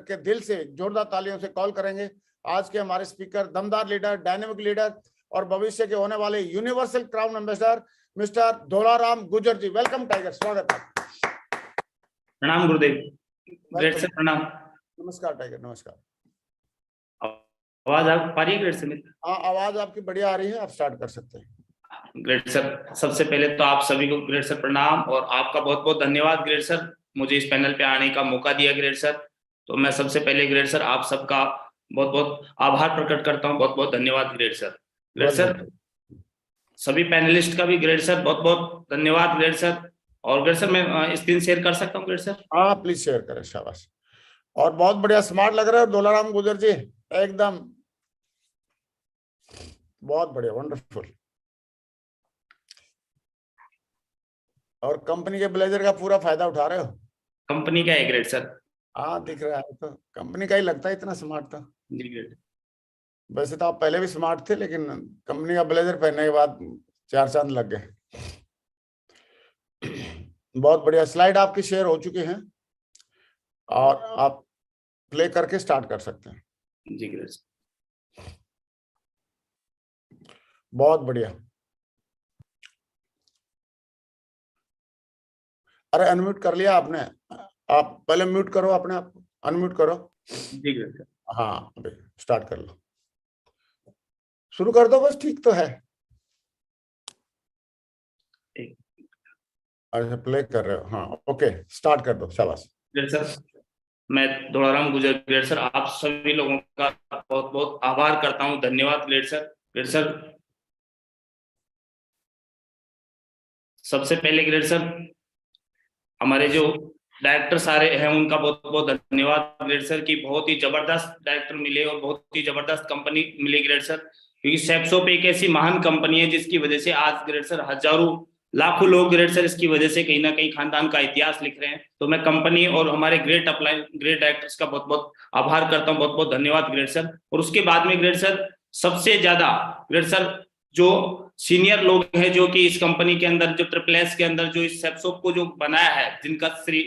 के दिल से जोरदार तालियों से कॉल करेंगे आज के हमारे स्पीकर, दमदार लीडर, डायनेमिक लीडर और भविष्य के होने वाले universal crown ambassador mister Dholaram Gurjar ji. Welcome tiger, स्वागत है। प्रणाम गुरुदेव। ग्रेट सर प्रणाम। नमस्कार टाइगर, नमस्कार। आवाज आ रही है ग्रेट सर? हाँ, आवाज आपकी बढ़िया आ रही है, आप स्टार्ट कर सकते हैं। ग्रेट सर, सबसे पहले तो आप सभी को ग्रेट सर प्रणाम और आपका बहुत बहुत धन्यवाद ग्रेट सर, मुझे इस पैनल पे आने का मौका दिया ग्रेट सर। तो मैं सबसे पहले ग्रेट सर आप सबका बहुत बहुत आभार प्रकट करता हूँ, बहुत बहुत धन्यवाद ग्रेट सर। ग्रेट सर सभी पैनलिस्ट का भी ग्रेट सर बहुत बहुत धन्यवाद ग्रेट सर। और ग्रेट सर मैं स्क्रीन शेयर कर सकता हूँ ग्रेट सर? हाँ प्लीज शेयर करें, शाबाश। और बहुत बढ़िया, स्मार्ट लग रहे हो धोलाराम गुर्जर जी, एकदम बहुत बढ़िया, वंडरफुल। और कंपनी के ब्लेजर का पूरा फायदा उठा रहे हो? कंपनी का है ग्रेट सर? हाँ दिख रहा है, तो कंपनी का ही लगता है, इतना स्मार्ट था जी ग्रेट। वैसे तो आप पहले भी स्मार्ट थे, लेकिन कंपनी का ब्लेजर पहनने के बाद चार चांद लग गए। बहुत बढ़िया, स्लाइड आपकी शेयर हो चुकी हैं और आप प्ले करके स्टार्ट कर सकते हैं। जी ग्रेट। बहुत बढ़िया। अरे अनम्यूट कर लिया आपने? आप पहले म्यूट करो अपने आप, अनम्यूट करो। जी ग्रेट। हाँ अभी स्टार्ट कर लो, शुरू कर दो बस, ठीक तो है। अच्छा प्ले कर रहे हो, हाँ ओके, स्टार्ट कर दो, शाबाश। ग्रेट सर, मैं धोलाराम गुर्जर ग्रेट सर आप सभी लोगों का बहुत बहुत आभार करता हूं, धन्यवाद ग्रेट सर। ग्रेट सर सबसे पहले ग्रेट सर हमारे जो डायरेक्टर सारे हैं उनका बहुत बहुत धन्यवाद ग्रेट सर की बहुत ही जबरदस्त डायरेक्टर मिले और बहुत ही जबरदस्त कंपनी मिली ग्रेट सर, क्योंकि सेप्सोप एक ऐसी महान कंपनी है जिसकी वजह से आज ग्रेट सर हजारों लाखों लोग ग्रेट सर इसकी वजह से कहीं ना कहीं खानदान का इतिहास लिख रहे हैं। तो मैं कंपनी और हमारे ग्रेट अपलाइन ग्रेट डायरेक्टर्स का बहुत बहुत आभार करता हूँ, बहुत बहुत धन्यवाद ग्रेट सर। और उसके बाद में ग्रेट सर सबसे ज्यादा ग्रेट सर जो सीनियर लोग हैं जो कि इस कंपनी के अंदर जो ट्रिपल एस के अंदर जो इस सेप्सोप को जो बनाया है, जिनका श्री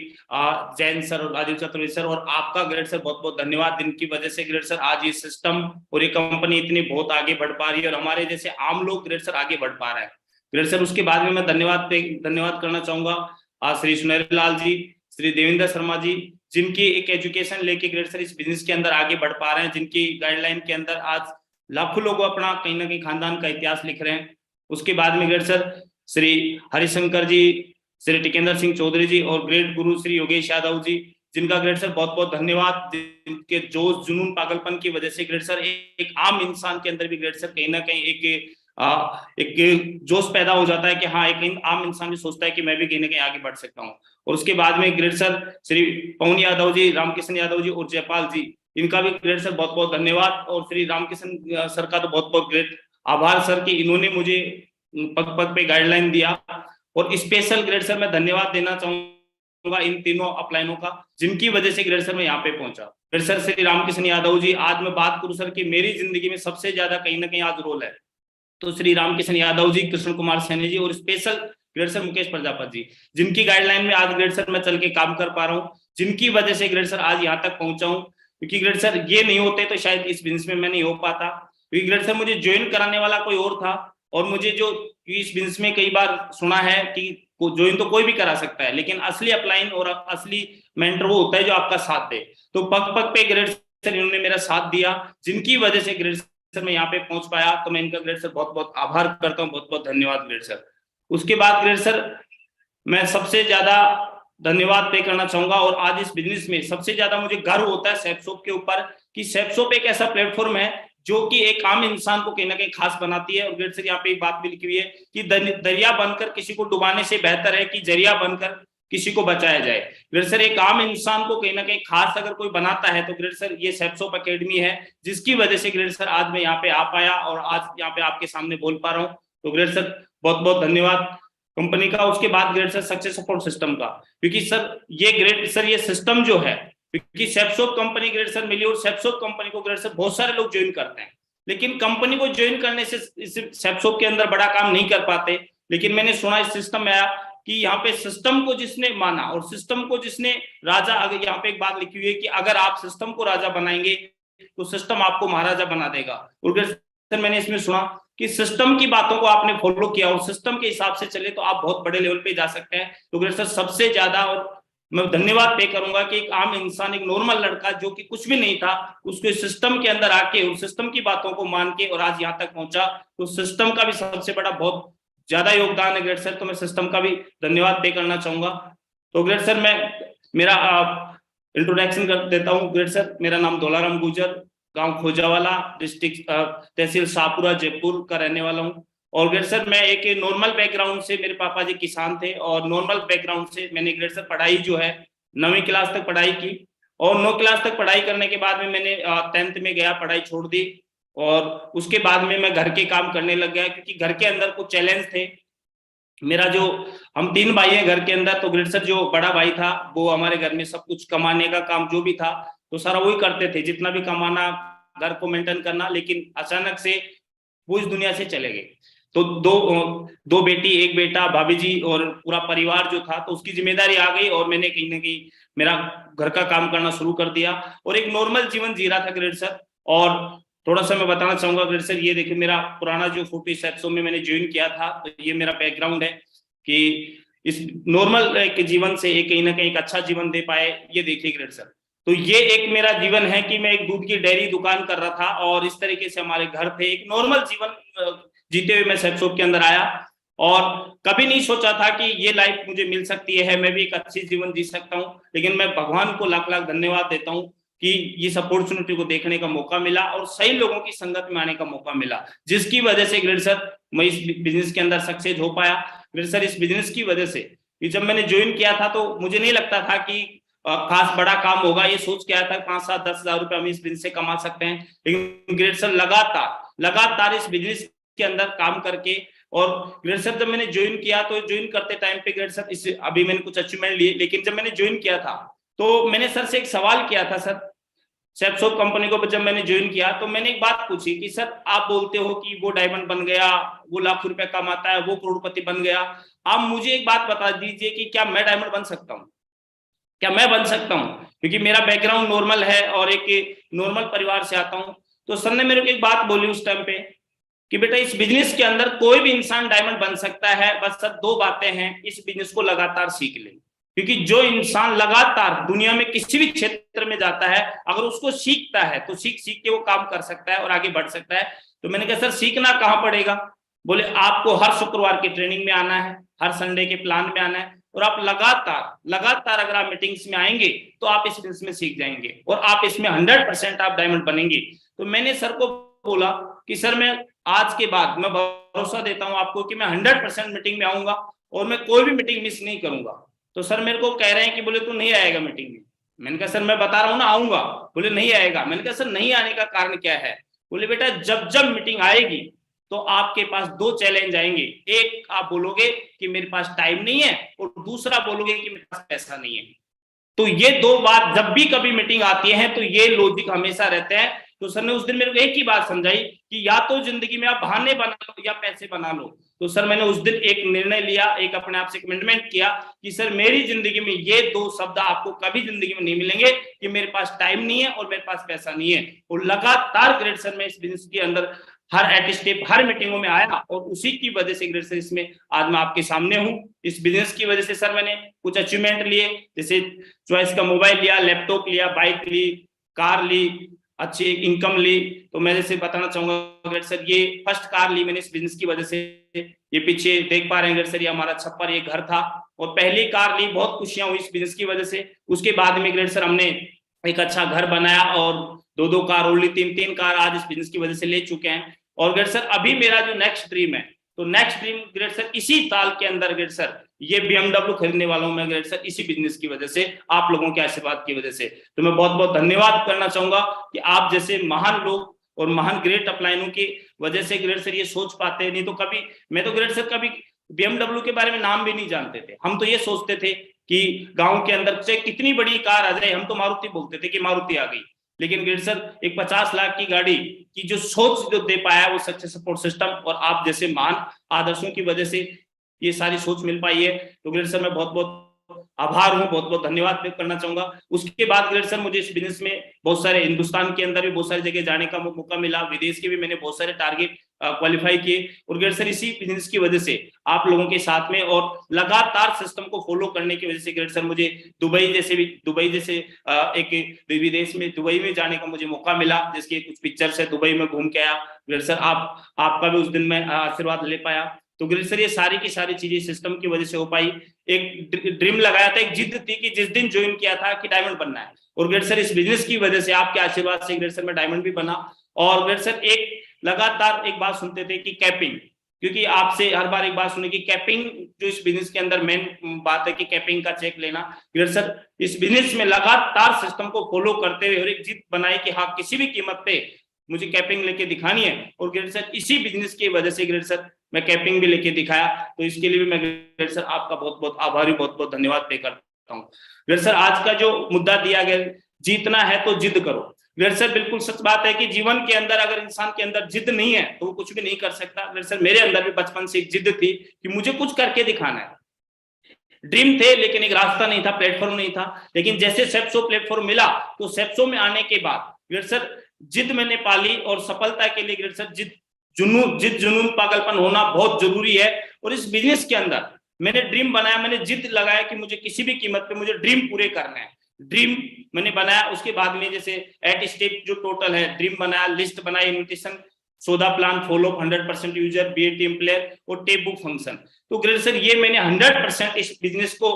जैन सर और राजीव चतुर्वेदी सर और आपका ग्रेट सर बहुत बहुत धन्यवाद, जिनकी वजह से ग्रेट सर आज ये सिस्टम और ये कंपनी इतनी बहुत आगे बढ़ पा रही है और हमारे जैसे आम लोग ग्रेट सर आगे बढ़ पा रहे हैं ग्रेट सर। उसके बाद में मैं धन्यवाद करना चाहूंगा श्री सुनहरी लाल जी, श्री देवेंद्र शर्मा जी, जिनकी एक एजुकेशन लेके ग्रेट सर इस बिजनेस के अंदर आगे बढ़ पा रहे हैं, जिनकी गाइडलाइन के अंदर आज लाखों लोग अपना कहीं ना कहीं खानदान का इतिहास लिख रहे हैं। उसके बाद में ग्रेट सर श्री हरिशंकर जी, श्री टिकेंद्र सिंह चौधरी जी और ग्रेट गुरु श्री योगेश यादव जी, जिनका ग्रेट सर बहुत बहुत धन्यवाद, जिनके जोश जुनून पागलपन की वजह से ग्रेट सर एक आम इंसान के अंदर भी ग्रेट सर कहीं ना कहीं एक जोश पैदा हो जाता है कि हाँ एक आम इंसान भी सोचता है कि मैं भी कहीं ना कहीं आगे बढ़ सकता हूँ। और उसके बाद में ग्रेट सर श्री पवन यादव जी, रामकिशन यादव जी और जयपाल जी, इनका भी ग्रेट सर बहुत बहुत धन्यवाद। और श्री रामकिशन सर का तो बहुत बहुत ग्रेट आभार सर कि इन्होंने मुझे पग पग पे गाइडलाइन दिया। और स्पेशल ग्रेट सर मैं धन्यवाद देना चाहूंगा इन तीनों अपलाइनों का, जिनकी वजह से ग्रेट सर मैं यहाँ पे पहुंचा। ग्रेट सर श्री रामकिशन यादव जी, आज मैं बात करूं सर कि मेरी जिंदगी में सबसे ज्यादा कहीं ना कहीं आज रोल है तो श्री रामकिशन यादव जी, कृष्ण कुमार सैनी जी और special great sir Mukesh Prajapati ji, जिनकी गाइडलाइन में आज ग्रेट सर मैं चल के काम कर पा रहा हूँ, जिनकी वजह से ग्रेट सर आज यहाँ तक पहुंचा हूँ। क्योंकि ग्रेट सर ये नहीं होते तो शायद इस बिजनेस में मैं नहीं हो पाता, क्योंकि ग्रेट सर मुझे ज्वाइन कराने वाला कोई और था और मुझे जो इस बिजनेस में कई बार सुना है कि ज्वाइन तो कोई भी करा सकता है, लेकिन असली अपलाइन और असली मेंटर वो होता है जो आपका साथ दे। तो पग पग पे ग्रेट सर इन्होंने मेरा साथ दिया, जिनकी वजह से ग्रेट सर मैं यहाँ पे पहुंच पाया। तो मैं इनका ग्रेट सर बहुत बहुत आभार करता हूँ, बहुत बहुत धन्यवाद ग्रेट सर। उसके बाद ग्रेट सर मैं सबसे ज्यादा धन्यवाद पे करना चाहूंगा और आज इस बिजनेस में सबसे ज्यादा मुझे गर्व होता है सेप्सोप के ऊपर कि सेप्सोप एक ऐसा प्लेटफॉर्म है जो कि एक आम इंसान को कहीं ना कहीं खास बनाती है। और ग्रेट सर यहाँ पे एक बात भी लिखी हुई है कि दरिया बनकर किसी को डुबाने से बेहतर है कि जरिया बनकर किसी को बचाया जाए। ग्रेट सर एक आम इंसान को कहीं ना कहीं खास अगर कोई बनाता है तो ग्रेट सर ये सेप्सोप एकेडमी है, जिसकी वजह से ग्रेट सर आज मैं यहाँ पे आ पाया और आज यहाँ पे आपके सामने बोल पा रहा हूँ। तो ग्रेट सर बहुत बहुत धन्यवाद कंपनी का। उसके बाद great sir success support system का, क्योंकि सर ये ग्रेट सर ये सिस्टम जो है, क्योंकि सेप्सोप कंपनी ग्रेट सर मिली और सेप्सोप कंपनी को ग्रेट सर बहुत सारे लोग ज्वाइन करते हैं, लेकिन कंपनी को ज्वाइन करने से सेप्सोप के अंदर बड़ा काम नहीं कर पाते। लेकिन मैंने सुना इस सिस्टम में आया कि यहाँ पे सिस्टम को जिसने माना और सिस्टम को जिसने राजा, अगर यहाँ पे एक बात लिखी हुई है कि अगर आप सिस्टम को राजा बनाएंगे तो सिस्टम आपको महाराजा बना देगा। और सर मैंने इसमें सुना कि सिस्टम की बातों को आपने फॉलो किया और सिस्टम के हिसाब से चले तो आप बहुत बड़े लेवल पे जा सकते हैं। तो सर सबसे ज्यादा और मैं धन्यवाद पे करूंगा कि एक आम इंसान, एक नॉर्मल लड़का जो कि कुछ भी नहीं था, उसको सिस्टम के अंदर आके और सिस्टम की बातों को मान के और आज यहाँ तक पहुंचा। तो सिस्टम का भी सबसे बड़ा बहुत ज्यादा योगदान है ग्रेट सर, तो मैं सिस्टम का भी धन्यवाद पे करना चाहूंगा। तो ग्रेट सर मैं मेरा इंट्रोडक्शन कर देता हूँ। ग्रेट सर मेरा नाम धोलाराम गुजर, गांव खोजावाला, डिस्ट्रिक्ट तहसील शाहपुरा, जयपुर का रहने वाला हूँ। और ग्रेट सर मैं एक नॉर्मल बैकग्राउंड से, मेरे पापा जी किसान थे और नॉर्मल बैकग्राउंड से मैंने ग्रेट सर पढ़ाई जो है 9वीं क्लास तक पढ़ाई की। और 9 क्लास तक पढ़ाई करने के बाद में मैंने 10th में गया, पढ़ाई छोड़ दी और उसके बाद में मैं घर के काम करने लग गया क्योंकि घर के अंदर कुछ चैलेंज थे। मेरा जो, हम 3 भाई हैं घर के अंदर, तो ग्रेट सर जो बड़ा भाई था वो हमारे घर में सब कुछ कमाने का काम जो भी था तो सारा वही करते थे, जितना भी कमाना, घर को मेंटेन करना। लेकिन अचानक से वो इस दुनिया से चले गए। तो दो बेटी, एक बेटा, भाभी जी और पूरा परिवार जो था, तो उसकी जिम्मेदारी आ गई और मैंने कहीं ना कहीं मेरा घर का काम करना शुरू कर दिया और एक नॉर्मल जीवन जी रहा था ग्रेट सर। और थोड़ा सा मैं बताना चाहूंगा ग्रेट सर, ये देखिए मेरा पुराना जो 4700 में मैंने ज्वाइन किया था, तो ये मेरा बैकग्राउंड है कि इस नॉर्मल एक जीवन से एक कहीं ना कहीं एक अच्छा जीवन दे पाए। ये देखिए ग्रेट सर, तो ये एक मेरा जीवन है कि मैं एक दूध की डेयरी दुकान कर रहा था और इस तरीके से हमारे घर थे, एक नॉर्मल जीवन जीते हुए मैं सेक्सोप के अंदर आया और कभी नहीं सोचा था कि ये लाइफ मुझे मिल सकती है, मैं भी एक अच्छी जीवन जी सकता हूँ। लेकिन मैं भगवान को लाख लाख धन्यवाद देता हूँ कि इस अपॉर्चुनिटी को देखने का मौका मिला और सही लोगों की संगत में आने का मौका मिला, जिसकी वजह से ग्रेट सर मैं इस बिजनेस के अंदर सक्सेस हो पाया। ग्रेट सर इस बिजनेस की वजह से जब मैंने ज्वाइन किया था तो मुझे नहीं लगता था कि खास बड़ा काम होगा, ये सोच के आया था 5-7-10 हज़ार रुपए हम इस बिजनेस से कमा सकते हैं। लेकिन ग्रेट सर लगातार इस बिजनेस के अंदर काम करके, और ग्रेट सर जब मैंने ज्वाइन किया तो ज्वाइन करते टाइम पे ग्रेट सर इस अभी मैंने कुछ अचीवमेंट लिए, लेकिन जब मैंने ज्वाइन किया था तो मैंने सर से एक सवाल किया था। सर सेप्सोप कंपनी को जब मैंने ज्वाइन किया तो मैंने एक बात पूछी कि सर आप बोलते हो कि वो डायमंड बन गया, वो लाख रुपए कमाता है, वो करोड़पति बन गया, आप मुझे एक बात बता दीजिए कि क्या मैं डायमंड बन सकता हूँ, क्या मैं बन सकता हूँ? क्योंकि मेरा बैकग्राउंड नॉर्मल है और एक नॉर्मल परिवार से आता हूँ। तो सर ने मेरे को एक बात बोली उस टाइम पे कि बेटा इस बिजनेस के अंदर कोई भी इंसान डायमंड बन सकता है, बस सर 2 बातें हैं, इस बिजनेस को लगातार सीख ले। क्योंकि जो इंसान लगातार दुनिया में किसी भी क्षेत्र में जाता है, अगर उसको सीखता है तो सीख के वो काम कर सकता है और आगे बढ़ सकता है। तो मैंने कहा सर सीखना कहाँ पड़ेगा? बोले आपको हर शुक्रवार की ट्रेनिंग में आना है, हर संडे के प्लान में आना है और आप लगातार अगर आप मीटिंग्स में आएंगे तो आप इस बिजनेस में सीख जाएंगे और आप इसमें 100% आप डायमंड बनेंगे। तो मैंने सर को बोला कि सर मैं आज के बाद मैं भरोसा देता हूं आपको कि मैं 100% मीटिंग में आऊंगा और मैं कोई भी मीटिंग मिस नहीं करूंगा। तो सर मेरे को कह रहे हैं कि बोले तू नहीं आएगा मीटिंग में। मैंने कहा सर मैं बता रहा हूँ ना आऊंगा। बोले नहीं आएगा। मैंने कहा सर नहीं आने का कारण क्या है? बोले बेटा जब मीटिंग आएगी तो आपके पास 2 चैलेंज आएंगे, एक आप बोलोगे कि मेरे पास टाइम नहीं है और दूसरा बोलोगे कि मेरे पास पैसा नहीं है। तो ये 2 बात जब भी कभी मीटिंग आती है तो ये लॉजिक हमेशा रहते हैं। तो सर ने उस दिन मेरे को एक ही बात समझाई कि या तो जिंदगी में आप बहाने बना लो या पैसे बना लो। तो सर मैंने उस दिन एक निर्णय लिया, एक अपने आप से कमिटमेंट किया कि सर मेरी जिंदगी में ये 2 शब्द आपको कभी जिंदगी में नहीं मिलेंगे कि मेरे पास टाइम नहीं है और मेरे पास पैसा नहीं है। और लगातार ग्रेट सर में इस बिजनेस के अंदर हर एट स्टेप हर मीटिंगों में आया और उसी की वजह से ग्रेट सर इसमें आज मैं आपके सामने हूँ। इस बिजनेस की वजह से सर मैंने कुछ अचीवमेंट लिए, जैसे चॉइस का मोबाइल लिया, लैपटॉप लिया, बाइक ली, कार ली, अच्छी इनकम ली। तो मैं जैसे बताना चाहूंगा ग्रेट सर ये फर्स्ट कार ली मैंने इस बिजनेस की वजह से। ये पीछे देख पा रहे हैं ग्रेट सर, ये हमारा छप्पर, ये घर था और पहली कार ली, बहुत खुशियां हुई इस बिजनेस की वजह से। उसके बाद में ग्रेट सर हमने एक अच्छा घर बनाया और 2-2 कार और ली, 3-3 कार आज इस बिजनेस की वजह से ले चुके हैं। और ग्रेट सर अभी मेरा जो नेक्स्ट ड्रीम है, तो नेक्स्ट ड्रीम ग्रेट सर इसी साल के अंदर ग्रेट सर ये BMW खरीदने वाला हूं मैं ग्रेट सर, इसी बिजनेस की वजह से, आप लोगों के आशीर्वाद की वजह से। तो मैं बहुत बहुत धन्यवाद करना चाहूंगा कि आप जैसे महान लोग और महान ग्रेट अपलाइनों की वजह से ग्रेट सर ये सोच पाते हैं। नहीं तो कभी मैं तो ग्रेट सर कभी BMW के बारे में नाम भी नहीं जानते थे। हम तो ये सोचते थे कि गांव के अंदर चाहे कितनी बड़ी कार आ जाए, हम तो मारुति बोलते थे कि मारुति आ गई। लेकिन ग्रेट सर एक 50 लाख की गाड़ी की जो सोच जो दे पाया वो सक्सेस सपोर्ट सिस्टम और आप जैसे महान आदर्शों की वजह से ये सारी सोच मिल पाई है। तो ग्रेट सर मैं बहुत बहुत आभार हूँ, बहुत बहुत धन्यवाद व्यक्त करना चाहूंगा। उसके बाद ग्रेट सर मुझे इस बिजनेस में बहुत सारे, हिंदुस्तान के अंदर भी बहुत सारी जगह जाने का मौका मिला, विदेश के भी मैंने बहुत सारे टारगेट क्वालिफाई किए। और ग्रेट सर इसी बिजनेस की वजह से आप लोगों के साथ में और लगातार सिस्टम को फॉलो करने की वजह से ग्रेट सर मुझे दुबई जैसे एक विदेश में दुबई में जाने का मुझे मौका मिला, जिसके कुछ पिक्चर्स है, दुबई में घूम के आया। ग्रेट सर आपका भी उस दिन में आशीर्वाद ले पाया। तो ग्रेट सर ये सारी की सारी चीजें सिस्टम की वजह से हो पाई। एक ड्रीम लगाया था, एक जिद थी कि जिस दिन ज्वाइन किया था कि डायमंड बनना है, और ग्रेट सर इस बिजनेस की वजह से आपके आशीर्वाद से ग्रेट सर मैं डायमंड भी बना। और ग्रेट सर एक लगातार एक बात सुनते थे कि कैपिंग, क्योंकि आपसे हर बार एक बात सुनी कि कैपिंग जो इस बिजनेस के अंदर मेन बात है कि कैपिंग का चेक लेना। ग्रेट सर इस बिजनेस में लगातार सिस्टम को फॉलो करते हुए और एक जिद बनाई कि हाँ किसी भी कीमत पे मुझे कैपिंग लेके दिखानी है। और ग्रेट सर इसी बिजनेस की वजह से ग्रेट सर मैं कैपिंग भी लेके दिखाया। तो इसके लिए भी मैं ग्रेट सर आपका बहुत बहुत आभारी, बहुत बहुत धन्यवाद पे करता हूँ। ग्रेट सर आज का जो मुद्दा दिया गया, जीतना है तो जिद करो। ग्रेट सर बिल्कुल सच बात है कि जीवन के अंदर अगर इंसान के अंदर जिद नहीं है तो वो कुछ भी नहीं कर सकता। ग्रेट सर मेरे अंदर भी बचपन से एक जिद थी कि मुझे कुछ करके दिखाना है। ड्रीम थे लेकिन एक रास्ता नहीं था, प्लेटफॉर्म नहीं था। लेकिन जैसे सेप्सो प्लेटफॉर्म मिला तो सेप्सो में आने के बाद ग्रेट सर जिद मैंने पाली, और सफलता के लिए ग्रेट सर जिद जुनून पागलपन होना बहुत जरूरी है। और इस बिजनेस के अंदर मैंने ड्रीम बनाया, मैंने जिद लगाया कि मुझे किसी भी कीमत पे मुझे ड्रीम पूरे करना है। ड्रीम मैंने बनाया, उसके बाद में जैसे एट स्टेप जो टोटल है ड्रीम बनाया, लिस्ट बनाई, इन्विटेशन, सौदा plan, follow 100% user, BAT employer और टेप बुक फंक्शन। तो ग्रेट सर ये मैंने 100% इस बिजनेस को,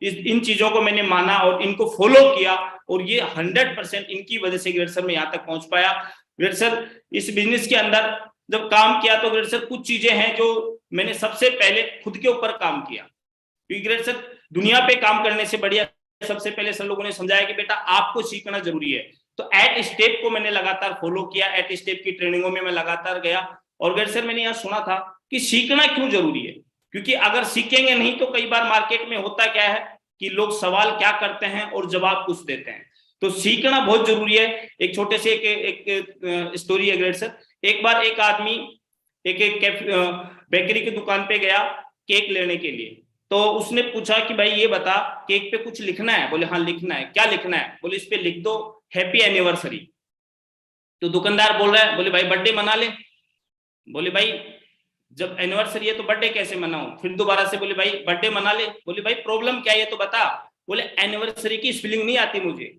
इन चीजों को मैंने माना और इनको फॉलो किया, और ये 100% इनकी वजह से ग्रेट सर मैं यहाँ तक पहुंच पाया। ग्रेट सर इस बिजनेस के अंदर जब काम किया तो ग्रेट सर कुछ चीजें हैं जो मैंने सबसे पहले खुद के ऊपर काम किया, क्योंकि ग्रेट सर दुनिया पे काम करने से बढ़िया सबसे पहले सर लोगों ने समझाया कि बेटा आपको सीखना जरूरी है। तो एट स्टेप को मैंने लगातार फॉलो किया, एट स्टेप की ट्रेनिंगों में मैं लगातार गया। और ग्रेट सर मैंने यहाँ सुना था कि सीखना क्यों जरूरी है, क्योंकि अगर सीखेंगे नहीं तो कई बार मार्केट में होता क्या है कि लोग सवाल क्या करते हैं और जवाब कुछ देते हैं। तो सीखना बहुत जरूरी है। एक छोटे से एक स्टोरी है ग्रेट सर। एक बार एक आदमी एक बेकरी की दुकान पे गया केक लेने के लिए। तो उसने पूछा कि भाई ये बता केक पे कुछ लिखना है? बोले हाँ लिखना है। क्या लिखना है? बोले इस पे लिख दो हैप्पी एनिवर्सरी। तो दुकानदार बोल रहा है, बोले भाई बर्थडे मना ले। बोले भाई जब एनिवर्सरी है तो बर्थडे कैसे मनाऊं? फिर दोबारा से बोले भाई बर्थडे मना ले। बोले भाई प्रॉब्लम क्या है तो बता। बोले एनिवर्सरी की स्पेलिंग नहीं आती मुझे।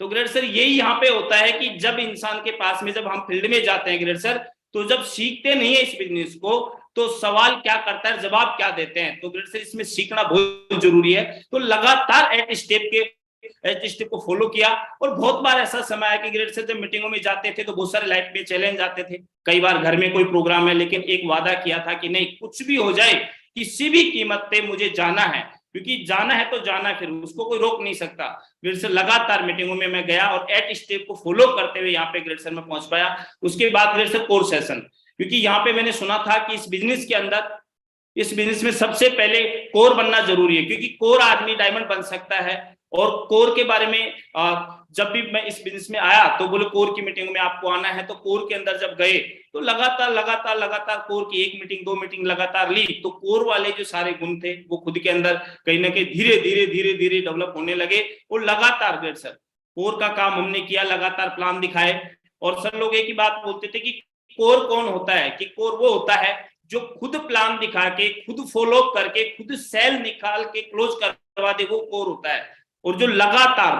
तो ग्रेट सर यही यहाँ पे होता है कि जब इंसान के पास में, जब हम फील्ड में जाते हैं ग्रेट सर, तो जब सीखते नहीं है इस बिजनेस को तो सवाल क्या करता है, जवाब क्या देते हैं। तो ग्रेट सर इसमें सीखना बहुत जरूरी है। तो लगातार एट स्टेप को फॉलो किया। और बहुत बार ऐसा समय है कि ग्रेट सर जब मीटिंगों में जाते थे तो बहुत सारे लाइफ में चैलेंज आते थे। कई बार घर में कोई प्रोग्राम है, लेकिन एक वादा किया था कि नहीं कुछ भी हो जाए किसी भी कीमत पे मुझे जाना है, क्योंकि जाना है तो जाना, फिर उसको कोई रोक नहीं सकता। ग्रेट सर लगातार मीटिंगों में मैं गया और एट स्टेप को फॉलो करते हुए यहाँ पे ग्रेट सर में पहुंच पाया। उसके बाद ग्रेट सर कोर सेशन, क्योंकि यहाँ पे मैंने सुना था कि इस बिजनेस के अंदर, इस बिजनेस में सबसे पहले कोर बनना जरूरी है, क्योंकि कोर आदमी डायमंड बन सकता है। और कोर के बारे में जब भी मैं इस बिजनेस में आया तो बोले कोर की मीटिंग में आपको आना है। तो कोर के अंदर जब गए तो लगातार कोर की 1 मीटिंग 2 मीटिंग लगातार ली। तो कोर वाले जो सारे गुण थे वो खुद के अंदर कहीं ना कहीं धीरे धीरे डेवलप होने लगे। और लगातार ग्रेट सर कोर का काम हमने किया, लगातार प्लान दिखाए। और सर लोग एक ही बात बोलते थे कि कोर कौन होता है, कि कोर वो होता है जो खुद प्लान दिखा के, खुद फॉलो करके, खुद सेल निकाल के क्लोज करवा दे, वो कोर होता है। और जो लगातार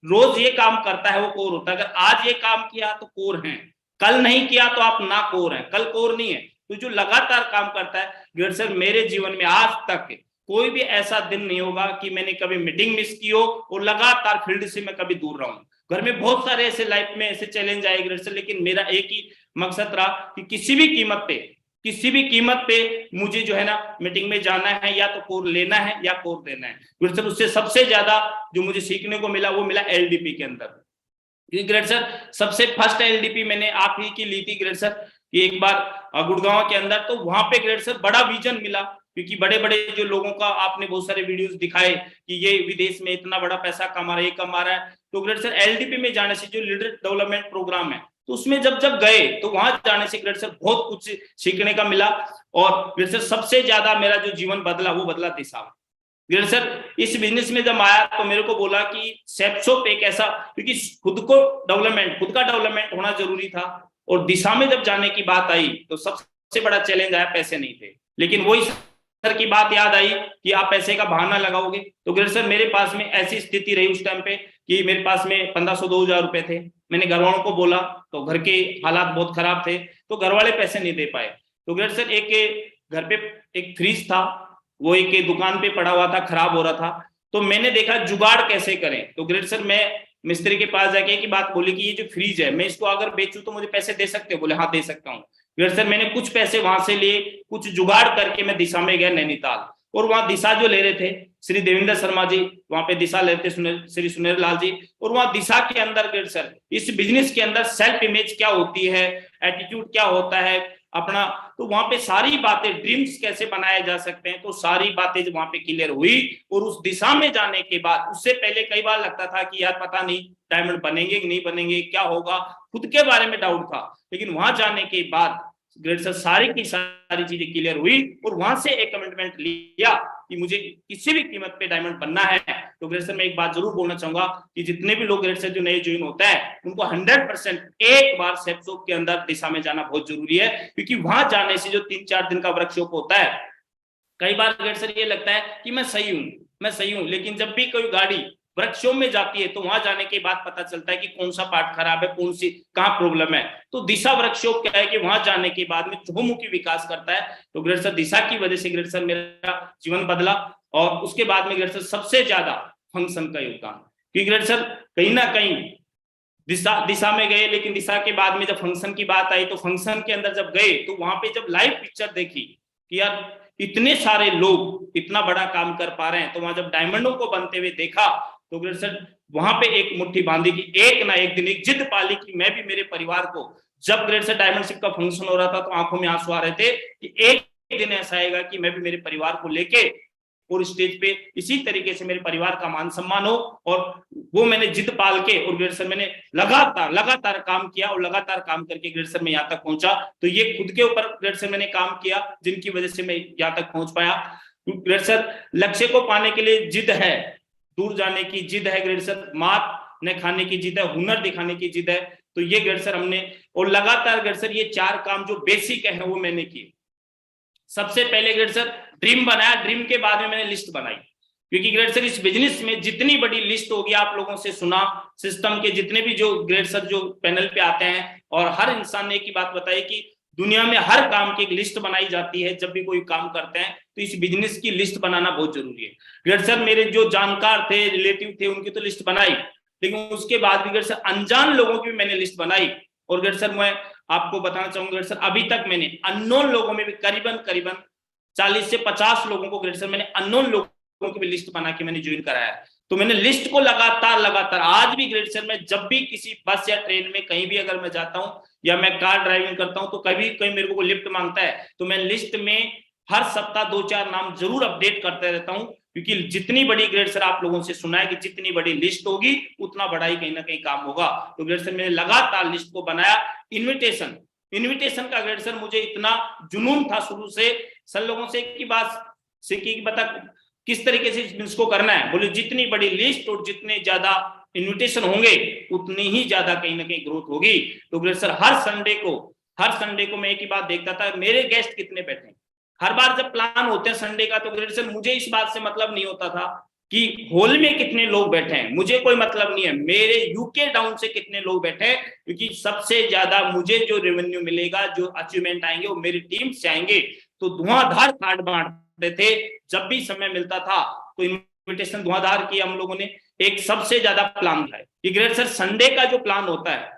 रोज ये काम करता है वो कोर होता है। अगर आज ये काम किया तो कोर है, कल नहीं किया तो आप ना कोर है, कल कोर नहीं है। तो जो लगातार काम करता है ग्रेट सर, मेरे जीवन में आज तक कोई भी ऐसा दिन नहीं होगा कि मैंने कभी मीटिंग मिस की हो और लगातार फील्ड से मैं कभी दूर रहूं। घर में बहुत सारे ऐसे लाइफ में ऐसे चैलेंज आए ग्रेट सर, लेकिन मेरा एक ही मकसद रहा कि किसी भी कीमत पे मुझे जो है ना मीटिंग में जाना है, या तो कोर लेना है या कोर देना है। ग्रेट सर उससे सबसे ज्यादा जो मुझे सीखने को मिला वो मिला LDP के अंदर। ग्रेट सर सबसे फर्स्ट LDP मैंने आप ही की ली थी ग्रेट सर, कि एक बार गुड़गांव के अंदर। तो वहां पे ग्रेट सर बड़ा विजन मिला, क्योंकि बड़े बड़े जो लोगों का आपने बहुत सारे वीडियोस दिखाए कि ये विदेश में इतना बड़ा पैसा कमा रहा है, ये कमा रहा है। तो ग्रेट सर LDP में जाने से जो लीडर डेवलपमेंट प्रोग्राम है तो उसमें जब जब गए तो वहां जाने से ग्रेड सर बहुत कुछ सीखने का मिला। और ग्रेड सर सबसे ज्यादा मेरा जो जीवन बदला वो बदला दिशा में। ग्रेड सर इस बिजनेस में जब आया तो मेरे को बोला कि सेप्सोप एक ऐसा, क्योंकि खुद का डेवलपमेंट होना जरूरी था, और दिशा में जब जाने की बात आई तो सबसे बड़ा चैलेंज आया, पैसे नहीं थे। लेकिन वही सर की बात याद आई कि आप पैसे का बहाना लगाओगे। तो ग्रेड सर मेरे पास में ऐसी स्थिति रही उस टाइम पे कि मेरे पास में 1500-2000 रुपए थे। मैंने घर वालों को बोला तो घर के हालात बहुत खराब थे, तो घर वाले पैसे नहीं दे पाए। तो ग्रेड सर एक घर पे एक फ्रिज था, वो एक दुकान पे पड़ा हुआ था, खराब हो रहा था। तो मैंने देखा जुगाड़ कैसे करें। तो ग्रेड सर मैं मिस्त्री के पास जाके की बात बोली कि ये जो फ्रिज है मैं इसको अगर बेचूं तो मुझे पैसे दे सकते हो? बोले हाँ दे सकता हूँ। ग्रेड सर मैंने कुछ पैसे वहां से लिए, कुछ जुगाड़ करके मैं दिशा में गया नैनीताल, और वहां दिशा जो ले रहे थे श्री देवेंद्र शर्मा जी, वहां पे दिशा लेते श्री सुनेर लाल जी, और वहां दिशा के अंदर ग्रेड सर इस बिजनेस के अंदर सेल्फ इमेज क्या होती है, एटीट्यूड क्या होता है अपना, तो वहां पे सारी बातें, ड्रीम्स कैसे बनाए जा सकते हैं, तो सारी बातें वहां पे क्लियर हुई। और उस दिशा में जाने के बाद, उससे पहले कई बार लगता था कि यार पता नहीं डायमंड बनेंगे कि नहीं बनेंगे, क्या होगा, खुद के बारे में डाउट था। लेकिन वहां जाने के बाद ग्रेड सर सारी की सारी चीजें क्लियर हुई, और वहां से एक कमिटमेंट लिया कि मुझे किसी भी कीमत पे डायमंड बनना है। तो ग्रेड सर मैं एक बात जरूर बोलना चाहूंगा कि जितने भी लोग ग्रेड सर जो नए ज्वाइन होता है उनको 100% एक बार सेप्सोप के अंदर दिशा में जाना बहुत जरूरी है, क्योंकि वहां जाने से जो 3-4 दिन का वर्कशॉप होता है, कई बार ग्रेड सर ये लगता है कि मैं सही हूं, लेकिन जब भी कोई गाड़ी वर्कशॉप में जाती है तो वहां जाने के बाद पता चलता है कि कौन सा पार्ट खराब है, कौन सी कहाँ प्रॉब्लम है। तो दिशा वर्कशॉप क्या है कि वहां जाने के बाद में चहुमुखी विकास करता है। तो ग्रेड सर दिशा की वजह से ग्रेड सर मेरा जीवन बदला, और उसके बाद में ग्रेड सर सबसे ज्यादा फंक्शन का योगदान, क्योंकि ग्रेड सर कहीं ना कहीं दिशा में गए, लेकिन दिशा के बाद में जब फंक्शन की बात आई तो फंक्शन के अंदर जब गए तो वहां पे जब लाइव पिक्चर देखी कि यार इतने सारे लोग इतना बड़ा काम कर पा रहे हैं, तो वहां जब डायमंडों को बनते हुए देखा तो ग्रेड सर वहां पे एक मुट्ठी बांधी कि एक ना एक दिन, एक जिद पाली कि मैं भी मेरे परिवार को, जब ग्रेड सर डायमंडशिप का फंक्शन हो रहा था तो आंखों में आंसू आ रहे थे कि एक दिन ऐसा आएगा कि मैं भी मेरे परिवार को लेके और स्टेज पे इसी तरीके से मेरे परिवार का मान सम्मान हो। और वो मैंने जिद पाल के, और ग्रेड सर मैंने लगातार काम किया, और लगातार काम करके ग्रेड सर मैं यहाँ तक पहुंचा। तो ये खुद के ऊपर ग्रेड सर मैंने काम किया जिनकी वजह से मैं यहाँ तक पहुंच पाया। ग्रेड सर लक्ष्य को पाने के लिए जिद है, दूर जाने की जिद है, ग्रेड सर मात न खाने की जिद है, हुनर दिखाने की जिद है। तो ये ग्रेड सर हमने, और लगातार ग्रेड सर ये 4 काम जो बेसिक है वो मैंने किए। सबसे पहले ग्रेड सर ड्रीम बनाया, ड्रीम के बाद में मैंने लिस्ट बनाई, क्योंकि ग्रेड सर इस बिजनेस में जितनी बड़ी लिस्ट होगी, आप लोगों से सुना सिस्टम के जितने भी जो ग्रेड सर जो पैनल पे आते हैं, और हर इंसान ने एक ही बात बताई कि दुनिया में हर काम की एक लिस्ट बनाई जाती है। जब भी कोई काम करते हैं तो इस बिजनेस की लिस्ट बनाना बहुत जरूरी है। ग्रेड सर मेरे जो जानकार थे, रिलेटिव थे, उनकी तो लिस्ट बनाई, लेकिन उसके बाद भी ग्रेड सर अनजान लोगों की भी मैंने लिस्ट बनाई। और ग्रेड सर मैं आपको बताना चाहूंगा ग्रेड सर अभी तक मैंने अननोन लोगों में भी करीबन 40 से 50 लोगों को ग्रेड सर मैंने अननोन लोगों की भी लिस्ट बना के मैंने ज्वाइन कराया। तो मैंने लिस्ट को लगातार आज भी ग्रेड सर मैं जब भी किसी बस या ट्रेन में कहीं भी अगर मैं जाता हूं या मैं कार ड्राइविंग करता हूं, तो कभी कहीं मेरे को लिफ्ट मांगता है तो मैं लिस्ट में हर सप्ताह 2-4 नाम जरूर अपडेट करते रहता हूं, क्योंकि जितनी बड़ी ग्रेड सर आप लोगों से सुना है कि जितनी बड़ी लिस्ट होगी उतना बड़ा ही कहीं ना कहीं काम होगा। तो ग्रेड सर मैंने लगातार लिस्ट को बनाया। इन्विटेशन का ग्रेड सर मुझे इतना जुनून था शुरू से, सर लोगों से की बात सीखी कि बता किस तरीके से इसको करना है। बोले जितनी बड़ी लिस्ट और जितने ज्यादा इन्विटेशन होंगे उतनी ही ज्यादा कहीं ना कहीं ग्रोथ होगी। तो ग्रेड सर हर संडे को मैं एक ही बात देखता था, मेरे गेस्ट कितने बैठे। हर बार जब प्लान होते हैं संडे का तो ग्रेड सर मुझे इस बात से मतलब नहीं होता था कि हॉल में कितने लोग बैठे हैं, मुझे कोई मतलब नहीं है मेरे यूके डाउन से कितने लोग बैठे हैं, क्योंकि सबसे ज्यादा मुझे जो रेवेन्यू मिलेगा, जो अचीवमेंट आएंगे वो मेरी टीम से आएंगे। तो धुआंधार कार्ड बांटते थे जब भी समय मिलता था, तो इन्विटेशन धुआंधार किया हम लोगों ने। एक सबसे ज्यादा प्लान था कि ग्रेड सर संडे का जो प्लान होता है,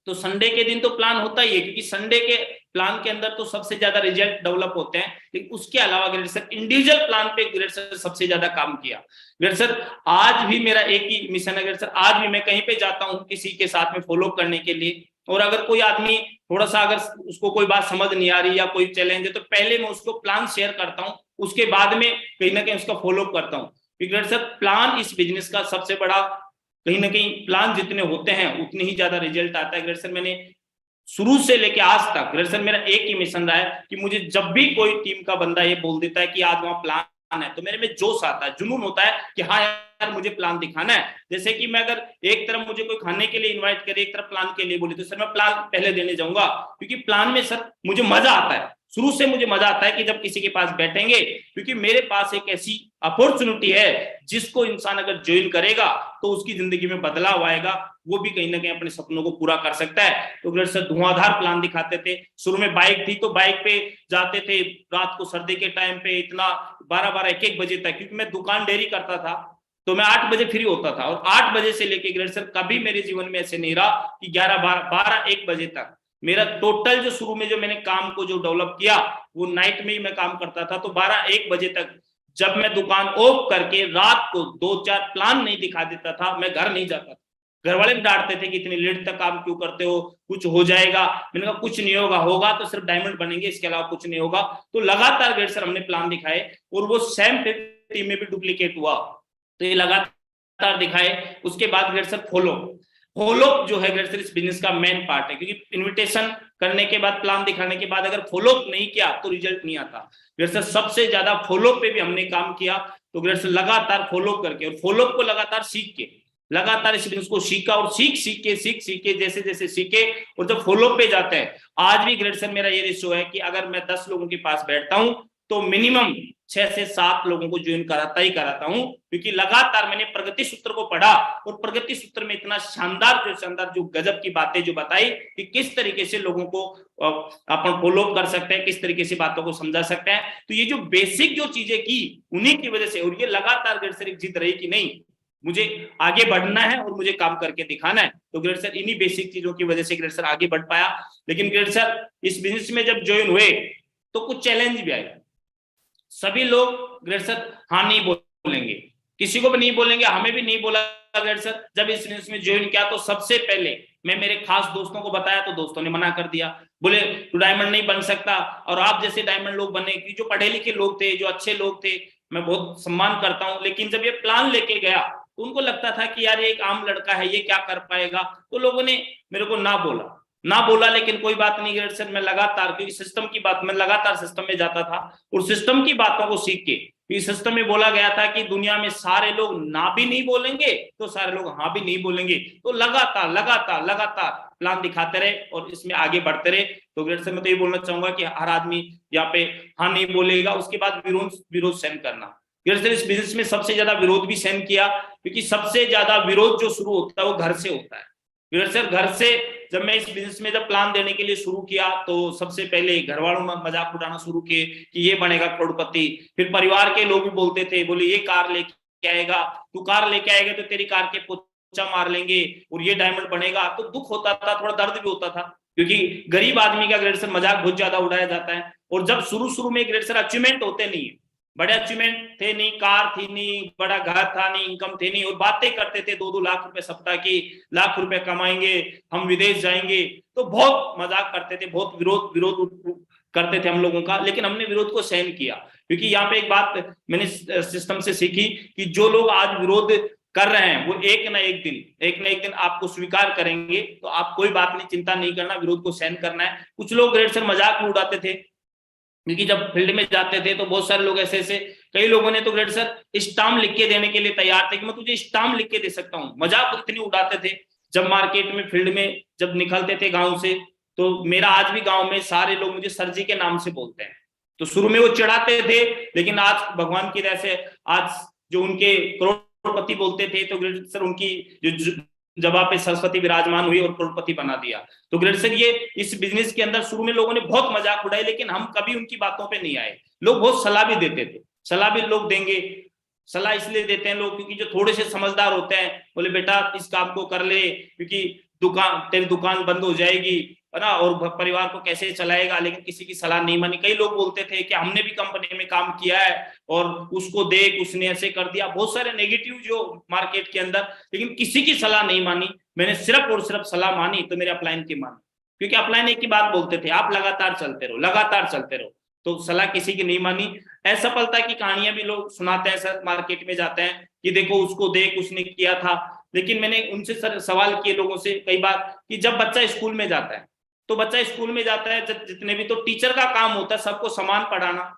तो संडे के दिन तो प्लान होता ही है, क्योंकि संडे के प्लान के अंदर तो सबसे ज्यादा रिजल्ट डेवलप होते हैं। लेकिन उसके अलावा ग्रेड सर इंडिविजुअल प्लान पे ग्रेड सर सबसे ज्यादा काम किया। ग्रेड सर आज भी मेरा एक ही मिशन है ग्रेड सर, आज भी मैं कहीं पे जाता हूँ किसी के साथ में फॉलो करने के लिए, और अगर कोई आदमी थोड़ा सा अगर उसको कोई बात समझ नहीं आ रही या कोई चैलेंज है तो पहले मैं उसको प्लान शेयर करता हूँ, उसके बाद में कहीं ना कहीं उसका फॉलो करता हूँ। ग्रेड सर प्लान इस बिजनेस का सबसे बड़ा कहीं ना कहीं प्लान जितने होते हैं उतने ही ज्यादा रिजल्ट आता है। ग्रेट सर मैंने शुरू से लेके आज तक ग्रेट सर मेरा एक ही मिशन रहा है कि मुझे जब भी कोई टीम का बंदा ये बोल देता है कि आज वहां प्लान है, तो मेरे में जोश आता है, जुनून होता है कि हाँ यार मुझे प्लान दिखाना है। जैसे कि मैं अगर एक तरफ मुझे कोई खाने के लिए इनवाइट करे, एक तरफ प्लान के लिए बोले, तो सर मैं प्लान पहले देने जाऊंगा, क्योंकि प्लान में सर मुझे मजा आता है। शुरू से मुझे मजा आता है कि जब किसी के पास बैठेंगे, क्योंकि मेरे पास एक ऐसी अपॉर्चुनिटी है जिसको इंसान अगर ज्वाइन करेगा तो उसकी जिंदगी में बदलाव आएगा, वो भी कहीं ना कहीं अपने सपनों को पूरा कर सकता है। तो ग्रेट सर धुआंधार प्लान दिखाते थे। शुरू में बाइक थी तो बाइक पे जाते थे रात को, सर्दी के टाइम पे इतना 12-12 1-1 बजे तक, क्योंकि मैं दुकान डेयरी करता था तो मैं 8 बजे फ्री होता था, और 8 बजे से लेके ग्रेट सर कभी मेरे जीवन में ऐसे नहीं रहा कि 11-12 1 बजे तक। मेरा टोटल जो शुरू में जो मैंने काम को जो डेवलप किया वो नाइट में ही मैं काम करता था। तो 12-1 बजे तक जब मैं दुकान ऑफ करके रात को 2-4 प्लान नहीं दिखा देता था, मैं घर नहीं जाता था। घर वाले भी डांटते थे कि इतनी लेट तक काम क्यों करते हो, कुछ हो जाएगा। मैंने कहा कुछ नहीं होगा, होगा तो सिर्फ डायमंड बनेंगे, इसके अलावा कुछ नहीं होगा। तो लगातार ग्रेट सर हमने प्लान दिखाए और वो सेम टीम में भी डुप्लीकेट हुआ, तो ये लगातार दिखाए। उसके बाद ग्रेट सर फॉलो जो है ग्रेट सर इस बिजनेस का मेन पार्ट है, क्योंकि इन्विटेशन करने के बाद, प्लान दिखाने के बाद अगर फॉलो नहीं किया तो रिजल्ट नहीं आता। ग्रेट सर सबसे ज्यादा फॉलो पे भी हमने काम किया। तो ग्रेट सर लगातार फॉलो करके और फॉलो को लगातार सीख के, लगातार इस बिजनेस को सीखा और सीख के जैसे जैसे सीखे, और जब फॉलो पे जाते हैं, आज भी ग्रेट सर मेरा ये रेशियो है कि अगर मैं 10 लोगों के पास बैठता हूं तो मिनिमम 6 से 7 लोगों को ज्वाइन कराता हूं, क्योंकि लगातार मैंने प्रगति सूत्र को पढ़ा और प्रगति सूत्र में इतना शानदार जो गजब की बातें जो बताई कि किस तरीके से लोगों को अपन फॉलो कर सकते हैं, किस तरीके से बातों को समझा सकते हैं। तो ये जो बेसिक जो चीजें की उन्हीं की वजह से, और ये लगातार ग्रेट सर एक जिद रही कि नहीं मुझे आगे बढ़ना है और मुझे काम करके दिखाना है। तो ग्रेट सर इन्हीं बेसिक चीजों की वजह से ग्रेट सर आगे बढ़ पाया। लेकिन ग्रेट सर इस बिजनेस में जब ज्वाइन हुए तो कुछ चैलेंज भी आए। सभी लोग ग्रेट सर हाँ नहीं बोलेंगे, किसी को भी नहीं बोलेंगे, हमें भी नहीं बोला ग्रेट सर। जब इस बिजनेस में ज्वाइन किया तो सबसे पहले मैं मेरे खास दोस्तों को बताया तो दोस्तों ने मना कर दिया, बोले तू डायमंड नहीं बन सकता। और आप जैसे डायमंड लोग बने, कि जो पढ़े लिखे लोग थे, जो अच्छे लोग थे, मैं बहुत सम्मान करता हूं, लेकिन जब ये प्लान लेके गया तो उनको लगता था कि यार ये एक आम लड़का है, ये क्या कर पाएगा। तो लोगों ने मेरे को ना बोला, लेकिन कोई बात नहीं ग्रेट सर, मैं लगातार, क्योंकि सिस्टम की बात, मैं लगातार सिस्टम में जाता था और सिस्टम की बातों को सीख के, इस सिस्टम में बोला गया था कि दुनिया में सारे लोग ना भी नहीं बोलेंगे तो सारे लोग हाँ भी नहीं बोलेंगे। तो लगातार प्लान दिखाते रहे और इसमें आगे बढ़ते रहे। तो ग्रेट सर मैं तो ये बोलना चाहूंगा कि हर आदमी यहाँ पे हाँ नहीं बोलेगा, उसके बाद विरोध सहन करना। ग्रेट सर इस बिजनेस में सबसे ज्यादा विरोध भी सहन किया, क्योंकि सबसे ज्यादा विरोध जो शुरू होता है वो घर से होता है। ग्रेट सर घर से, जब मैं इस बिजनेस में जब प्लान देने के लिए शुरू किया तो सबसे पहले घर वालों में मजाक उड़ाना शुरू किए कि ये बनेगा करोड़पति। फिर परिवार के लोग भी बोलते थे, बोले ये कार लेके आएगा, तू कार लेके आएगा तो तेरी कार के पोछा मार लेंगे और ये डायमंड बनेगा। तो दुख होता था, थोड़ा दर्द भी होता था, क्योंकि गरीब आदमी का ग्रेट सर मजाक बहुत ज्यादा उड़ाया जाता है। और जब शुरू में ग्रेट सर अचीवमेंट होते नहीं है, बड़े अचीवमेंट थे नहीं, कार थी नहीं, बड़ा घर था नहीं, इनकम थे नहीं, और बातें करते थे 2-2 लाख रुपए सप्ताह की, लाख रुपए कमाएंगे, हम विदेश जाएंगे, तो बहुत मजाक करते थे, बहुत विरोध करते थे हम लोगों का। लेकिन हमने विरोध को सहन किया, क्योंकि यहाँ पे एक बात मैंने सिस्टम से सीखी कि जो लोग आज विरोध कर रहे हैं वो एक ना एक दिन आपको स्वीकार करेंगे। तो आप कोई बात नहीं, चिंता नहीं करना, विरोध को सहन करना है। कुछ लोग ग्रेट सर मजाक में उड़ाते थे, क्योंकि जब फील्ड में जाते थे तो बहुत सारे लोग ऐसे कई लोगों ने तो ग्रेट सर स्टाम्प लिख के देने के लिए तैयार थे कि मैं तुझे स्टाम्प लिख के दे सकता हूँ। मजाक इतनी उड़ाते थे। जब मार्केट में फील्ड में जब निकलते थे गांव से, तो मेरा आज भी गांव में सारे लोग मुझे सर जी के नाम से बोलते हैं। तो शुरू में वो चिढ़ाते थे, लेकिन आज भगवान की दया से आज जो उनके करोड़पति बोलते थे, तो ग्रेट सर उनकी जो जवाब पे सरस्वती विराजमान हुई और करोड़पति बना दिया। तो ग्रेट सर ये इस बिजनेस के अंदर शुरू में लोगों ने बहुत मजाक उड़ाई, लेकिन हम कभी उनकी बातों पे नहीं आए। लोग बहुत सलाह भी देते थे, सलाह भी लोग देंगे, सलाह इसलिए देते हैं लोग क्योंकि जो थोड़े से समझदार होते हैं, बोले बेटा इस काम को कर ले, क्योंकि तेरी दुकान बंद हो जाएगी, है ना, और परिवार को कैसे चलाएगा। लेकिन किसी की सलाह नहीं मानी। कई लोग बोलते थे कि हमने भी कंपनी में काम किया है और उसको देख, उसने ऐसे कर दिया, बहुत सारे नेगेटिव जो मार्केट के अंदर, लेकिन किसी की सलाह नहीं मानी। मैंने सिर्फ और सिर्फ सलाह मानी तो मेरे अपलाइन की मानी, क्योंकि अपलाइन एक ही बात बोलते थे, आप लगातार चलते रहो। तो सलाह किसी की नहीं मानी। असफलता की कहानियां भी लोग सुनाते हैं सर, मार्केट में जाते हैं कि देखो उसको देख, उसने किया था। लेकिन मैंने उनसे सर सवाल किए लोगों से कई बार कि जब बच्चा स्कूल में जाता है तो बच्चा स्कूल में जाता है जितने भी, तो टीचर का काम होता है सबको समान पढ़ाना,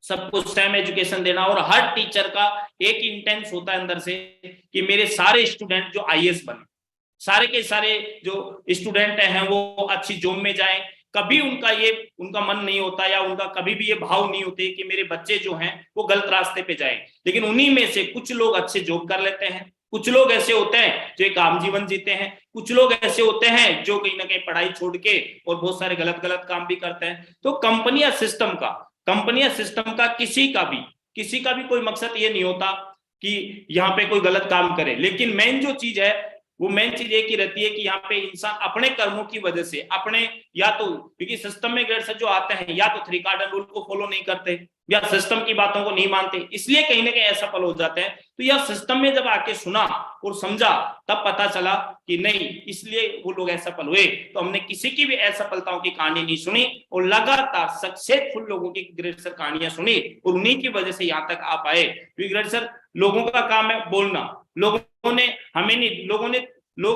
सबको सेम एजुकेशन देना, और हर टीचर का एक इंटेंस होता है अंदर से कि मेरे सारे स्टूडेंट जो आईएएस बने, सारे के सारे जो स्टूडेंट हैं वो अच्छी जॉब में जाएं। कभी उनका मन नहीं होता या उनका कभी भी ये भाव नहीं होते कि मेरे बच्चे जो हैं वो गलत रास्ते पे जाएं। लेकिन उन्हीं में से कुछ लोग अच्छे जॉब कर लेते हैं, कुछ लोग ऐसे होते हैं जो एक आम जीवन जीते हैं, कुछ लोग ऐसे होते हैं जो कहीं ना कहीं पढ़ाई छोड़ के और बहुत सारे गलत गलत काम भी करते हैं। तो कंपनी या सिस्टम का किसी का भी कोई मकसद ये नहीं होता कि यहाँ पे कोई गलत काम करे, लेकिन मेन जो चीज है वो मेन चीज एक ही रहती है कि यहाँ पे इंसान अपने कर्मों की वजह से अपने, या तो क्योंकि सिस्टम में ग्रेडर्स जो आते हैं या तो 3 कार्डन रूल को फॉलो नहीं करते या सिस्टम की बातों को नहीं मानते, इसलिए कहीं ना कहीं असफल हो जाते हैं। तो यह सिस्टम में जब आके सुना और समझा तब पता चला कि नहीं, इसलिए वो लोग असफल हुए। तो हमने किसी की भी असफलताओं की कहानी नहीं सुनी और लगातार सक्सेसफुल लोगों की ग्रेडर्स कहानियां सुनी और उन्हीं की वजह से यहाँ तक आ पाए। ग्रेडर्स लोगों का काम है बोलना, लोग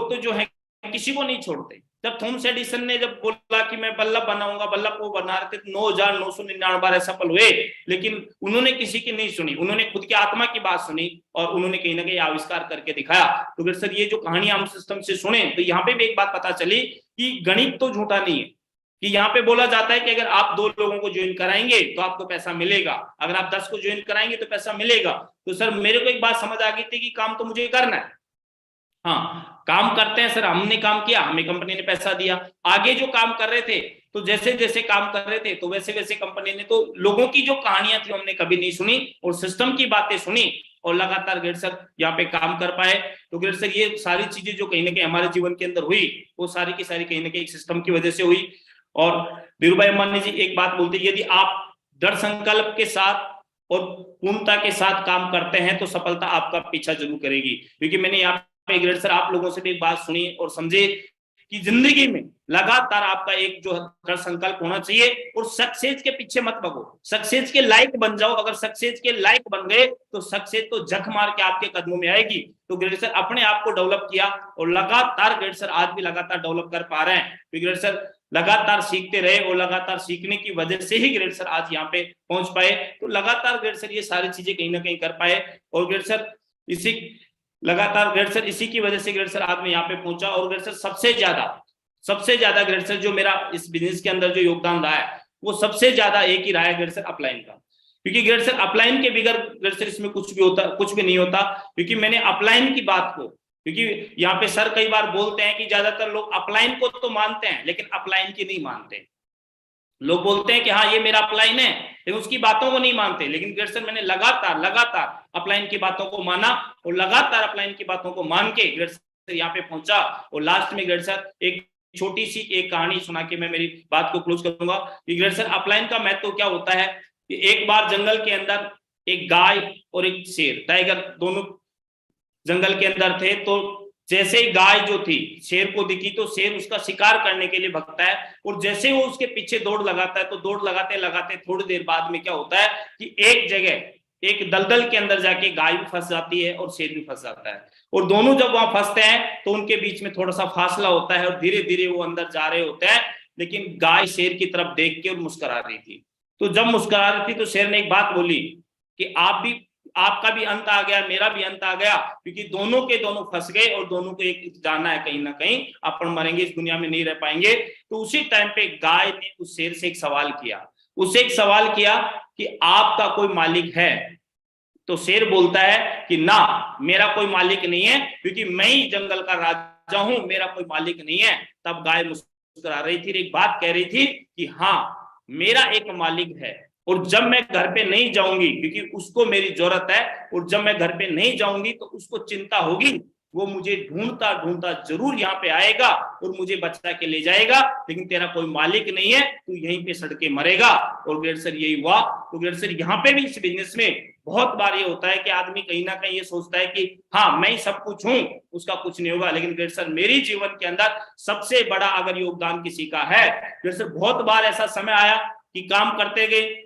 तो जो है किसी को नहीं छोड़ते। जब थॉमस एडिसन ने जब बोला कि मैं बल्ब बनाऊंगा, बल्ब को बना रहे थे 9,999 बार सफल हुए, लेकिन उन्होंने किसी की नहीं सुनी, उन्होंने खुद की आत्मा की बात सुनी और उन्होंने कहीं ना कहीं आविष्कार करके दिखाया। तो फिर सर ये जो कहानी हम सिस्टम से सुने तो यहाँ पे भी एक बात पता चली कि गणित तो झूठा नहीं है, कि यहाँ पे बोला जाता है कि अगर आप 2 लोगों को ज्वाइन कराएंगे तो आपको पैसा मिलेगा, अगर आप 10 को ज्वाइन कराएंगे तो पैसा मिलेगा। तो सर मेरे को एक बात समझ आ गई थी कि काम तो मुझे करना है, हाँ काम करते हैं सर, हमने काम किया, हमें कंपनी ने पैसा दिया। आगे जो काम कर रहे थे तो जैसे जैसे काम कर रहे थे तो वैसे वैसे कंपनी ने, तो लोगों की जो कहानियां थी हमने कभी नहीं सुनी और सिस्टम की बातें सुनी और लगातार ग्रेड सर यहाँ पे काम कर पाए। तो ग्रेड सर ये सारी चीजें जो कहीं ना कहीं हमारे जीवन के अंदर हुई वो सारी की सारी कहीं ना कहीं सिस्टम की वजह से हुई। और धीरूभाई अंबानी जी एक बात बोलते, यदि आप दृढ़ संकल्प के साथ और पूर्णता के साथ काम करते हैं तो सफलता आपका पीछा जरूर करेगी। क्योंकि मैंने यहाँ पे ग्रेड सर आप लोगों से भी एक बात सुनी और समझे कि जिंदगी में लगातार आपका एक जो दृढ़ संकल्प होना चाहिए और सक्सेस के पीछे मत भागो, सक्सेस के लायक बन जाओ। अगर सक्सेस के लायक बन गए तो सक्सेस तो झक मार के आपके कदमों में आएगी। तो ग्रेड सर अपने आप को डेवलप किया और लगातार ग्रेड सर आज भी लगातार डेवलप कर पा रहे हैं। ग्रेड सर लगातार सीखते रहे और लगातार सीखने की वजह से ही ग्रेड सर आज यहाँ पे पहुंच पाए। तो लगातार ग्रेड सर ये सारी चीजें कहीं ना कहीं कर पाए और ग्रेड सर लगातार ग्रेड सर इसी की वजह से ग्रेड सर आज मैं यहाँ पे पहुंचा। और ग्रेड सर सबसे ज्यादा ग्रेड सर जो मेरा इस बिजनेस के अंदर जो योगदान रहा है वो सबसे ज्यादा एक ही रहा है ग्रेड सर अपलाइन का। क्योंकि ग्रेड सर अपलाइन के बगैर ग्रेड सर इसमें कुछ भी नहीं होता। क्योंकि मैंने अपलाइन की बात को, क्योंकि यहाँ पे सर कई बार बोलते हैं कि ज्यादातर लोग अपलाइन को तो मानते हैं लेकिन अपलाइन की नहीं मानते। लोग बोलते हैं कि हाँ ये मेरा अपलाइन है लेकिन उसकी बातों को नहीं मानते। लेकिन ग्रेड सर मैंने लगातार अपलाइन की बातों को माना और लगातार अपलाइन की बातों को मान के ग्रेड सर यहाँ पे पहुंचा। और लास्ट में ग्रेड सर एक छोटी सी एक कहानी सुना के मैं मेरी बात को क्लोज करूंगा कि ग्रेड सर अपलाइन का महत्व क्या होता है कि एक बार जंगल के अंदर एक गाय और एक शेर, टाइगर, दोनों जंगल के अंदर थे। तो जैसे ही गाय जो थी शेर को दिखी तो शेर उसका शिकार करने के लिए भगता है और जैसे वो उसके पीछे दौड़ लगाता है तो दौड़ लगाते लगाते थोड़ी देर बाद में क्या होता है कि एक जगह एक दलदल के अंदर जाके गाय भी फंस जाती है और शेर भी फंस जाता है। और दोनों जब वहां फंसते हैं तो उनके बीच में थोड़ा सा फासला होता है और धीरे धीरे वो अंदर जा रहे होते हैं। लेकिन गाय शेर की तरफ देख के और मुस्कुरा रही थी। तो जब मुस्कुरा रही थी तो शेर ने एक बात बोली कि आपका भी अंत आ गया, मेरा भी अंत आ गया, क्योंकि दोनों के दोनों फंस गए और दोनों को एक जाना है कहीं ना कहीं, अपन मरेंगे, इस दुनिया में नहीं रह पाएंगे। तो उसी टाइम पे गाय ने उस शेर से एक सवाल किया, उसे एक सवाल किया कि आपका कोई मालिक है? तो शेर बोलता है कि ना, मेरा कोई मालिक नहीं है क्योंकि मैं ही जंगल का राजा हूं, मेरा कोई मालिक नहीं है। तब गाय मुस्कुरा रही थी, एक बात कह रही थी कि हाँ मेरा एक मालिक है और जब मैं घर पे नहीं जाऊंगी क्योंकि उसको मेरी जरूरत है और जब मैं घर पे नहीं जाऊंगी तो उसको चिंता होगी, वो मुझे ढूंढता ढूंढता जरूर यहाँ पे आएगा और मुझे बचा के ले जाएगा। लेकिन तेरा कोई मालिक नहीं है, तू यहीं पे सड़के मरेगा। और ग्रेड सर यही हुआ। तो ग्रेड सर यहाँ पे भी इस बिजनेस में बहुत बार ये होता है कि आदमी कहीं ना कहीं ये सोचता है कि हाँ मैं सब कुछ हूं, उसका कुछ नहीं होगा। लेकिन ग्रेड सर मेरी जीवन के अंदर सबसे बड़ा अगर योगदान किसी का है, ग्रेड सर बहुत बार ऐसा समय आया कि काम करते गए,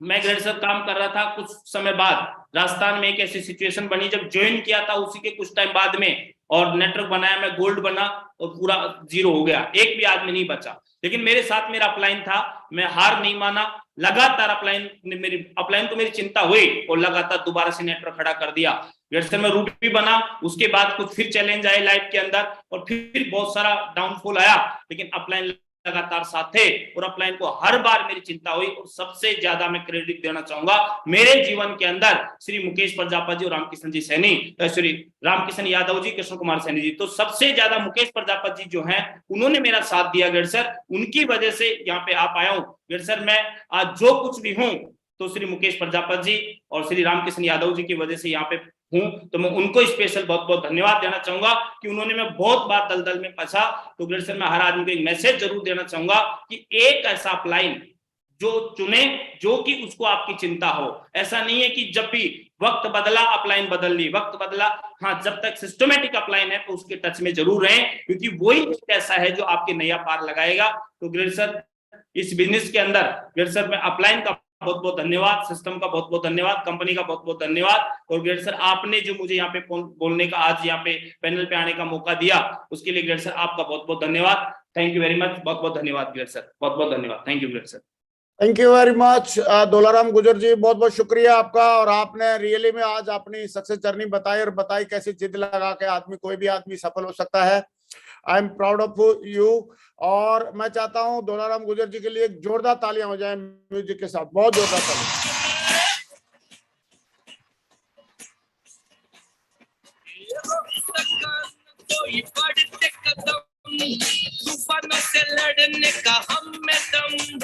मैं ग्रेडसर काम कर रहा था, कुछ समय बाद राजस्थान में एक ऐसी सिचुएशन बनी, जब ज्वाइन किया था उसी के कुछ टाइम बाद में, और नेटवर्क बनाया, मैं गोल्ड बना और पूरा जीरो हो गया, एक भी आदमी नहीं बचा। लेकिन मेरे साथ मेरा अपलाइन था, मैं हार नहीं माना, लगातार अपलाइन को मेरी चिंता हुई और लगातार दोबारा से नेटवर्क खड़ा कर दिया। ग्रेडसर में रूबी बना, उसके बाद कुछ फिर चैलेंज आए लाइफ के अंदर और फिर बहुत सारा डाउनफॉल आया, लेकिन अपलाइन लगातार साथ थे और अपलाइन को हर बार मेरी चिंता हुई। और सबसे ज्यादा मैं क्रेडिट देना चाहूंगा मेरे जीवन के अंदर श्री मुकेश प्रजापति जी और रामकिशन जी सैनी, श्री रामकिशन यादव जी, कृष्ण कुमार सैनी जी। तो सबसे ज्यादा मुकेश प्रजापति जी जो हैं, उन्होंने मेरा साथ दिया ग्रेडसर, उनकी वजह से यहाँ पे आ पाया हूँ। ग्रेडसर मैं आज जो कुछ भी हूँ तो श्री मुकेश प्रजापति जी और श्री रामकिशन यादव जी की वजह से यहाँ पे हूं। तो मैं उनको स्पेशल बहुत बहुत धन्यवाद देना चाहूंगा कि उन्होंने, मैं बहुत बार दलदल में फंसा, तो ग्रेडसर मैं हर आदमी को एक मैसेज जरूर देना चाहूंगा कि एक ऐसा अपलाइन जो चुने जो कि उसको आपकी चिंता हो। ऐसा नहीं है कि जब भी वक्त बदला अपलाइन बदल ली, वक्त बदला, हाँ, जब तक सिस्टमेटिक अपलाइन है तो उसके टच में जरूर रहें, क्योंकि वही ऐसा है जो आपके नया पार लगाएगा। तो ग्रेडसर इस बिजनेस के अंदर ग्रेडसर में अपलाइन का बहुत बहुत धन्यवाद, सिस्टम का बहुत बहुत धन्यवाद, कंपनी का बहुत बहुत धन्यवाद। और ग्रेडसर आपने जो मुझे यहाँ पे बोलने का, आज यहाँ पे पैनल पे आने का मौका दिया, उसके लिए ग्रेडसर आपका बहुत बहुत धन्यवाद। थैंक यू वेरी मच, बहुत बहुत धन्यवाद ग्रेडसर, बहुत बहुत धन्यवाद। Thank you great sir. Thank you very much Dholaram Gurjar ji, बहुत बहुत शुक्रिया आपका। और आपने रियली में आज अपनी सक्सेस जर्नी बताई और बताई कैसे जिद लगा के आदमी, कोई भी आदमी सफल हो सकता है। I am proud of you. और मैं चाहता हूं दोलाराम गुजर जी के लिए एक जोरदार तालियां हो जाएं म्यूजिक के साथ, बहुत जोरदार तालियां। तूफानों से लड़ने का हम में दम,